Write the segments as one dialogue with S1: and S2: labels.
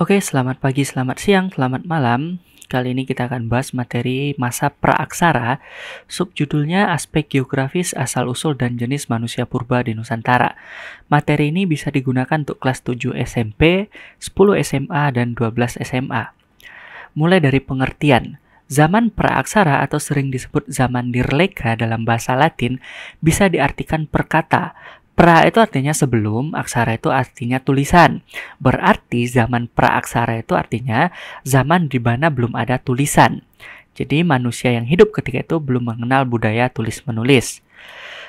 S1: Oke, selamat pagi, selamat siang, selamat malam. Kali ini kita akan bahas materi masa praaksara. Subjudulnya Aspek Geografis Asal-usul dan Jenis Manusia Purba di Nusantara. Materi ini bisa digunakan untuk kelas 7 SMP, 10 SMA, dan 12 SMA. Mulai dari pengertian. Zaman praaksara atau sering disebut zaman Nirleka dalam bahasa Latin bisa diartikan per kata. Pra itu artinya sebelum, aksara itu artinya tulisan. Berarti zaman praaksara itu artinya zaman di mana belum ada tulisan. Jadi manusia yang hidup ketika itu belum mengenal budaya tulis-menulis.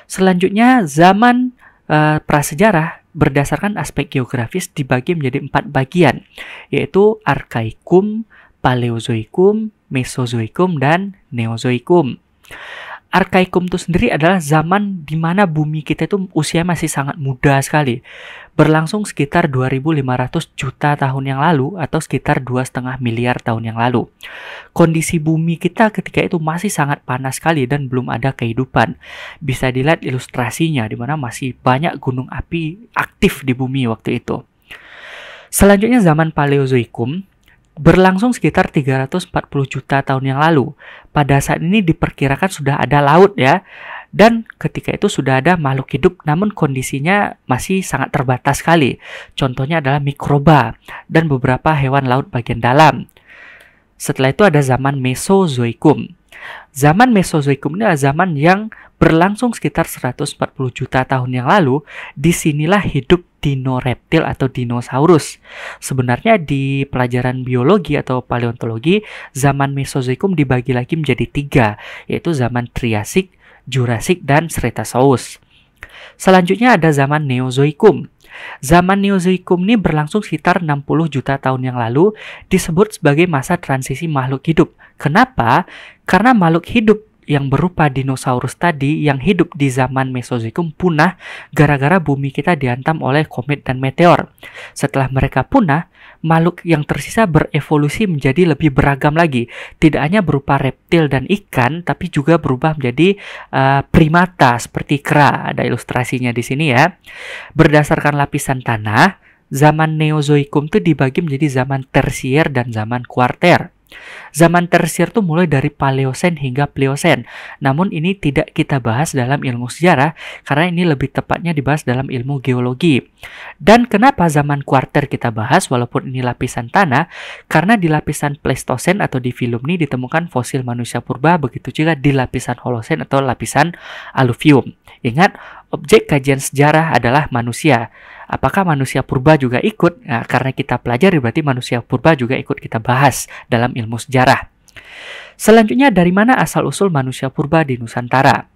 S1: Selanjutnya zaman prasejarah berdasarkan aspek geografis dibagi menjadi 4 bagian, yaitu Arkaikum, Paleozoikum, Mesozoikum, dan Neozoikum. Arkaikum itu sendiri adalah zaman di mana bumi kita itu usia masih sangat muda sekali. Berlangsung sekitar 2.500 juta tahun yang lalu atau sekitar 2,5 miliar tahun yang lalu. Kondisi bumi kita ketika itu masih sangat panas sekali dan belum ada kehidupan. Bisa dilihat ilustrasinya di mana masih banyak gunung api aktif di bumi waktu itu. Selanjutnya zaman Paleozoikum berlangsung sekitar 340 juta tahun yang lalu. Pada saat ini diperkirakan sudah ada laut ya. Dan ketika itu sudah ada makhluk hidup namun kondisinya masih sangat terbatas sekali. Contohnya adalah mikroba dan beberapa hewan laut bagian dalam. Setelah itu ada zaman Mesozoikum. Zaman Mesozoikum ini adalah zaman yang berlangsung sekitar 140 juta tahun yang lalu. Disinilah hidup dino reptil atau dinosaurus. Sebenarnya di pelajaran biologi atau paleontologi, zaman Mesozoikum dibagi lagi menjadi 3, yaitu zaman Triasik, Jurassik, dan Cretaceous. Selanjutnya ada zaman Neozoikum. Zaman Neozoikum ini berlangsung sekitar 60 juta tahun yang lalu, disebut sebagai masa transisi makhluk hidup. Kenapa? Karena makhluk hidup yang berupa dinosaurus tadi yang hidup di zaman Mesozoikum punah gara-gara bumi kita dihantam oleh komet dan meteor. Setelah mereka punah, makhluk yang tersisa berevolusi menjadi lebih beragam lagi. Tidak hanya berupa reptil dan ikan, tapi juga berubah menjadi primata seperti kera. Ada ilustrasinya di sini ya. Berdasarkan lapisan tanah, zaman Neozoikum itu dibagi menjadi zaman tersier dan zaman kuarter. Zaman tersier itu mulai dari Paleosen hingga Pliocene. Namun ini tidak kita bahas dalam ilmu sejarah karena ini lebih tepatnya dibahas dalam ilmu geologi. Dan kenapa zaman kuarter kita bahas walaupun ini lapisan tanah? Karena di lapisan Pleistosen atau di filum ini ditemukan fosil manusia purba, begitu juga di lapisan Holosen atau lapisan Alluvium. Ingat, objek kajian sejarah adalah manusia. Apakah manusia purba juga ikut? Nah, karena kita pelajari berarti manusia purba juga ikut kita bahas dalam ilmu sejarah. Selanjutnya, dari mana asal-usul manusia purba di Nusantara?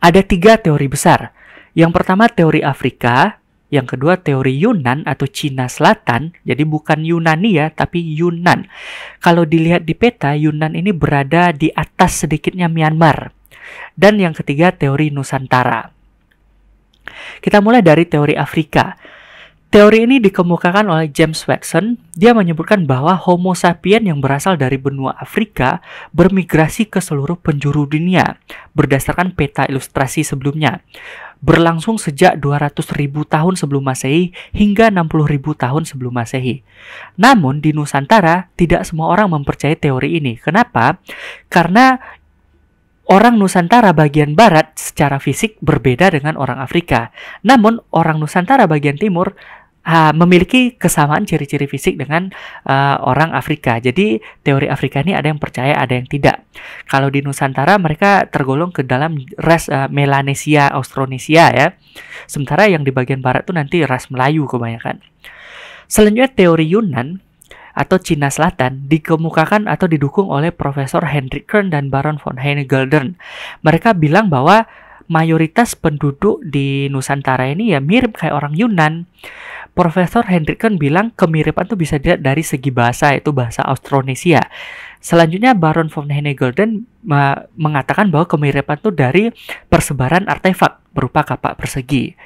S1: Ada 3 teori besar. Yang pertama teori Afrika, yang kedua teori Yunan atau Cina Selatan, jadi bukan Yunani ya, tapi Yunan. Kalau dilihat di peta, Yunan ini berada di atas sedikitnya Myanmar. Dan yang ketiga teori Nusantara. Kita mulai dari teori Afrika. Teori ini dikemukakan oleh James Watson. Dia menyebutkan bahwa Homo sapiens yang berasal dari benua Afrika bermigrasi ke seluruh penjuru dunia berdasarkan peta ilustrasi sebelumnya. Berlangsung sejak 200.000 tahun sebelum Masehi hingga 60.000 tahun sebelum Masehi. Namun di Nusantara tidak semua orang mempercayai teori ini. Kenapa? Karena orang Nusantara bagian barat secara fisik berbeda dengan orang Afrika. Namun orang Nusantara bagian timur memiliki kesamaan ciri-ciri fisik dengan orang Afrika. Jadi teori Afrika ini ada yang percaya, ada yang tidak. Kalau di Nusantara mereka tergolong ke dalam ras Melanesia, Austronesia ya. Sementara yang di bagian barat itu nanti ras Melayu kebanyakan. Selanjutnya teori Yunan atau Cina Selatan dikemukakan atau didukung oleh Profesor Hendrik Kern dan Baron von Hennegelder. Mereka bilang bahwa mayoritas penduduk di Nusantara ini ya mirip kayak orang Yunan. Profesor Hendrik Kern bilang kemiripan itu bisa dilihat dari segi bahasa, yaitu bahasa Austronesia. Selanjutnya Baron von Hennegelder mengatakan bahwa kemiripan itu dari persebaran artefak berupa kapak persegi.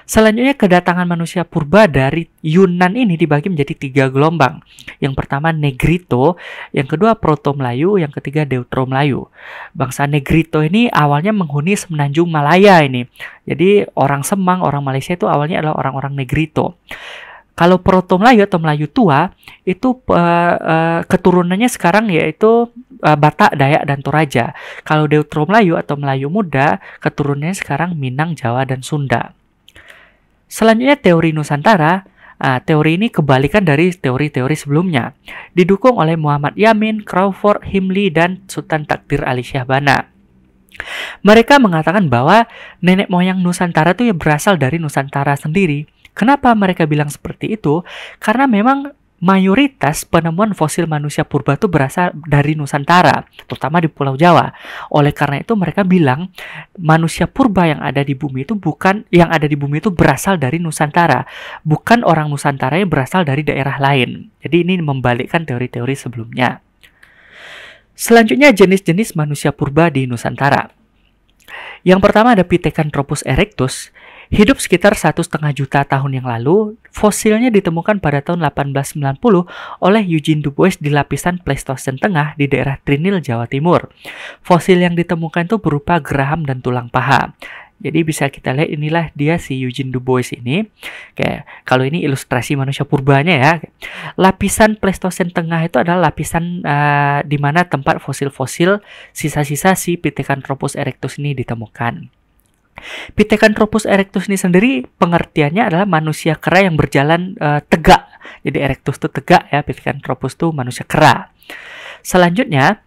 S1: Selanjutnya kedatangan manusia purba dari Yunan ini dibagi menjadi 3 gelombang. Yang pertama Negrito, yang kedua Proto-Melayu, yang ketiga Deutero-Melayu. Bangsa Negrito ini awalnya menghuni semenanjung Malaya ini. Jadi orang Semang, orang Malaysia itu awalnya adalah orang-orang Negrito. Kalau Proto Melayu atau Melayu tua itu keturunannya sekarang yaitu Batak, Dayak, dan Toraja. Kalau Deutero Melayu atau Melayu muda keturunannya sekarang Minang, Jawa, dan Sunda. Selanjutnya teori Nusantara. Teori ini kebalikan dari teori-teori sebelumnya. Didukung oleh Muhammad Yamin, Crawford, Himli, dan Sultan Takdir Ali Syahbana. Mereka mengatakan bahwa nenek moyang Nusantara itu ya berasal dari Nusantara sendiri. Kenapa mereka bilang seperti itu? Karena memang mayoritas penemuan fosil manusia purba itu berasal dari Nusantara, terutama di Pulau Jawa. Oleh karena itu mereka bilang manusia purba yang ada di bumi itu berasal dari Nusantara, bukan orang Nusantara yang berasal dari daerah lain. Jadi ini membalikkan teori-teori sebelumnya. Selanjutnya jenis-jenis manusia purba di Nusantara. Yang pertama ada Pithecanthropus erectus. Hidup sekitar 1,5 juta tahun yang lalu, fosilnya ditemukan pada tahun 1890 oleh Eugene Du Bois di lapisan Pleistosen Tengah di daerah Trinil, Jawa Timur. Fosil yang ditemukan itu berupa geraham dan tulang paha. Jadi bisa kita lihat inilah dia si Eugene Du Bois ini. Kayak kalau ini ilustrasi manusia purbanya ya. Lapisan Pleistosen Tengah itu adalah lapisan di mana tempat fosil-fosil sisa-sisa si Pithecanthropus erectus ini ditemukan. Pithecanthropus erectus ini sendiri pengertiannya adalah manusia kera yang berjalan tegak. Jadi erectus itu tegak ya, Pithecanthropus itu manusia kera. Selanjutnya,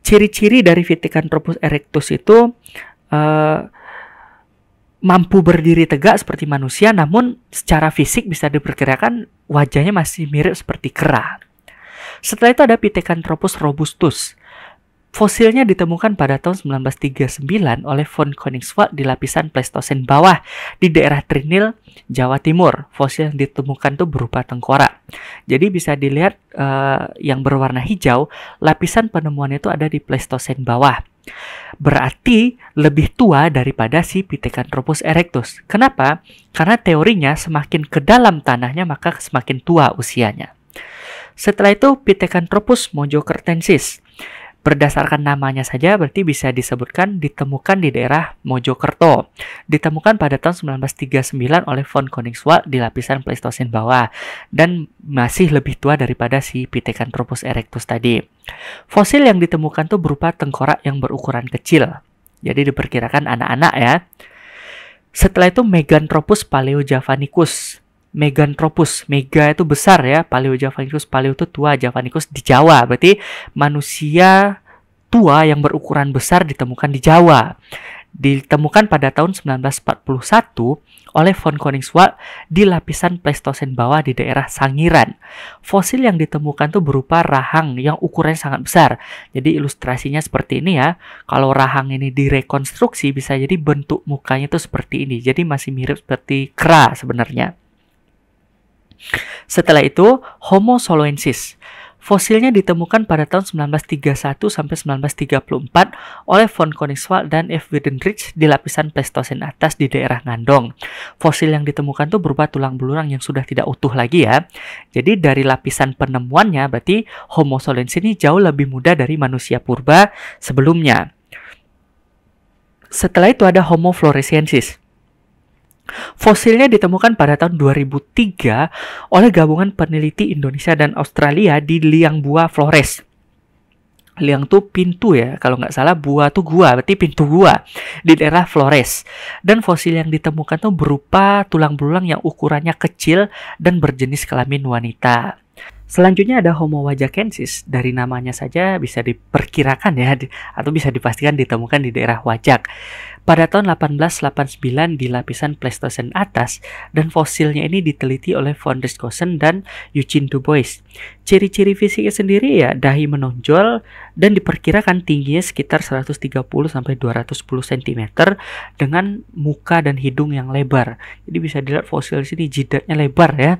S1: ciri-ciri dari Pithecanthropus erectus itu mampu berdiri tegak seperti manusia, namun secara fisik bisa diperkirakan wajahnya masih mirip seperti kera. Setelah itu ada Pithecanthropus robustus. Fosilnya ditemukan pada tahun 1939 oleh von Koningswald di lapisan Pleistosen bawah di daerah Trinil, Jawa Timur. Fosil yang ditemukan itu berupa tengkorak. Jadi bisa dilihat yang berwarna hijau, lapisan penemuan itu ada di Pleistosen bawah. Berarti lebih tua daripada si Pithecanthropus erectus. Kenapa? Karena teorinya semakin ke dalam tanahnya maka semakin tua usianya. Setelah itu Pithecanthropus mojokertensis. Berdasarkan namanya saja berarti bisa disebutkan ditemukan di daerah Mojokerto. Ditemukan pada tahun 1939 oleh von Koningswald di lapisan Pleistosen bawah dan masih lebih tua daripada si Pithecanthropus erectus tadi. Fosil yang ditemukan tuh berupa tengkorak yang berukuran kecil. Jadi diperkirakan anak-anak ya. Setelah itu Meganthropus paleojavanicus. Meganthropus, mega itu besar ya, Paleojavanicus, paleo itu tua, Javanicus di Jawa. Berarti manusia tua yang berukuran besar ditemukan di Jawa. Ditemukan pada tahun 1941 oleh von Koningswald di lapisan Pleistosen bawah di daerah Sangiran. Fosil yang ditemukan itu berupa rahang yang ukurannya sangat besar. Jadi ilustrasinya seperti ini ya. Kalau rahang ini direkonstruksi bisa jadi bentuk mukanya itu seperti ini. Jadi masih mirip seperti kera sebenarnya. Setelah itu, Homo soloensis. Fosilnya ditemukan pada tahun 1931 sampai 1934 oleh von Koningswald dan F. Wiedenreich di lapisan Pleistosen atas di daerah Ngandong. Fosil yang ditemukan itu berupa tulang belulang yang sudah tidak utuh lagi ya. Jadi dari lapisan penemuannya berarti Homo soloensis ini jauh lebih muda dari manusia purba sebelumnya. Setelah itu ada Homo floresiensis. Fosilnya ditemukan pada tahun 2003 oleh gabungan peneliti Indonesia dan Australia di Liang Bua Flores. Liang tuh pintu ya, kalau nggak salah Bua tuh gua, berarti pintu gua di daerah Flores. Dan fosil yang ditemukan tuh berupa tulang belulang yang ukurannya kecil dan berjenis kelamin wanita. Selanjutnya ada Homo wajakensis. Dari namanya saja bisa diperkirakan ya, atau bisa dipastikan ditemukan di daerah Wajak. Pada tahun 1889 di lapisan Pleistosen atas, dan fosilnya ini diteliti oleh von Richthofen dan Eugene Du Bois. Ciri-ciri fisiknya sendiri ya dahi menonjol dan diperkirakan tingginya sekitar 130-210 cm dengan muka dan hidung yang lebar. Jadi bisa dilihat fosil sini jidatnya lebar ya.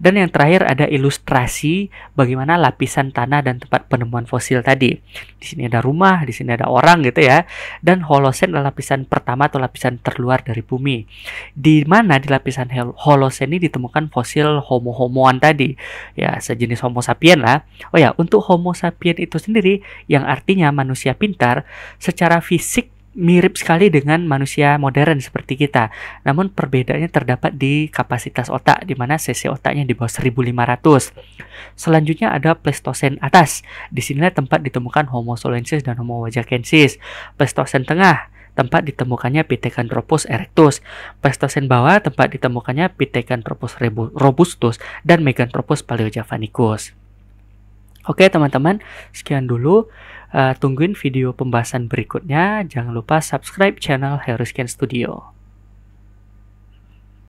S1: Dan yang terakhir ada ilustrasi bagaimana lapisan tanah dan tempat penemuan fosil tadi. Di sini ada rumah, di sini ada orang gitu ya. Dan Holosen adalah lapisan pertama atau lapisan terluar dari bumi. Di mana di lapisan Holosen ini ditemukan fosil Homo-homoan tadi. Ya, sejenis Homo sapien lah. Oh ya, untuk Homo sapien itu sendiri yang artinya manusia pintar, secara fisik mirip sekali dengan manusia modern seperti kita. Namun perbedaannya terdapat di kapasitas otak, di mana cc otaknya di bawah 1500. Selanjutnya ada Pleistosen atas. Di sinilah tempat ditemukan Homo solensis dan Homo wajakensis. Pleistosen tengah, tempat ditemukannya Pithecanthropus erectus. Pleistosen bawah, tempat ditemukannya Pithecanthropus robustus dan Meganthropus paleojavanicus. Oke teman-teman, sekian dulu. Tungguin video pembahasan berikutnya. Jangan lupa subscribe channel Heuroscan Studio.